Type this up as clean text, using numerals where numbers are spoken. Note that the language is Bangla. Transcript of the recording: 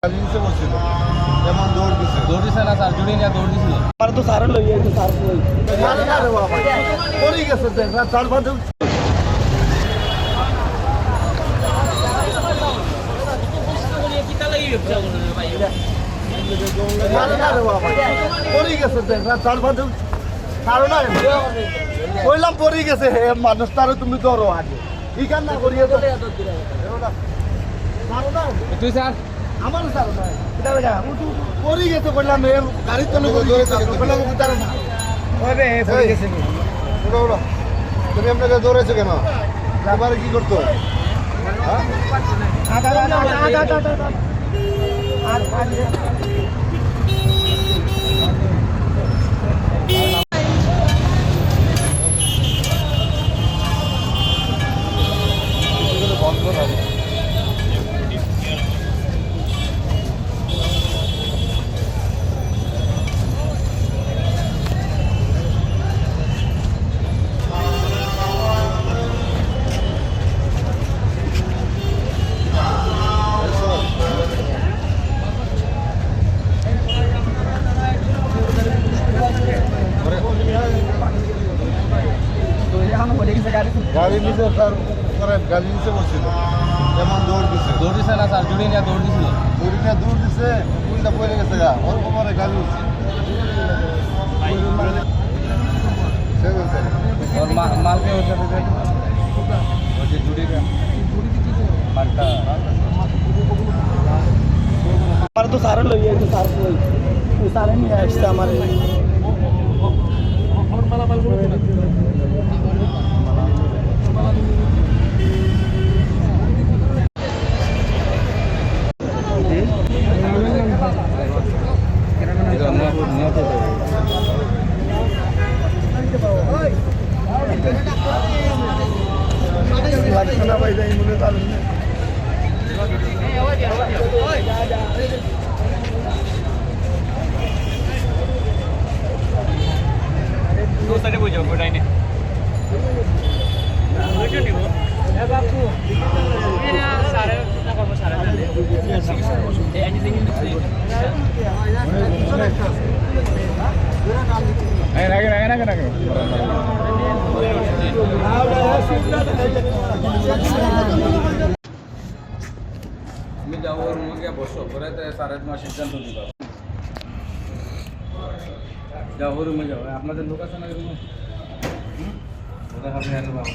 নিচে বসছিল যেমন দৌড় দিছে না স্যার জুড়ে নিয়ে দৌড় দিছিল আর তো সারা লই যাইছে সার কই আরে না রে বাবা পড়ে গেছে দেখ না চার পাঁচ আরে না রে বাবা পড়ে গেছে দেখ না চার পাঁচ ছাড়ো না কইলাম পড়ে গেছে হে মানুষ তারে তুমি ধরো আগে ইকান না করিয়ে তো ছাড়ো না তুই স্যার আমার ছাড়ো না এটা লাগা পড়ে গেছে কইলাম এ গাড়ি তো লোক ধরে কইলাম উতারে না ওরে পড়ে গেছে ওরা ওরা তুমি আপনাকে দৌড়েছো কেন আবার কি করতো হ্যাঁ বন্ধ না গাড়ির নিচে স্যার করেন গাড়ির নিচে বসছিল যেমন দৌড় দিছে না স্যার জুড়ে নিয়ে দৌড় দিছিল দৌড় দিছে উল্টা পড়ে গেছে গা ওর কোমরে গাড়ি উঠছে और माल पे होता था और ये जुड़ी का पांटा আর তো সারা লই যাইছে সার কই ওই সারা নিয়ে আসছে আমারে লাগছে না ভাই যাই মনে তার दो साइड हो जाओ कोई नहीं ए बापू ये ना सारे ना करबो सारे ए एनीथिंग इन दिस ए लगे তুমি যাও রুমে গিয়ে বসো পরে সাড়ে তোমার সিদ্ধান্ত দিবা যাও রুমে যাও আপনাদের লোক আছে না রুমে ওদের হাতে হাতে বাবা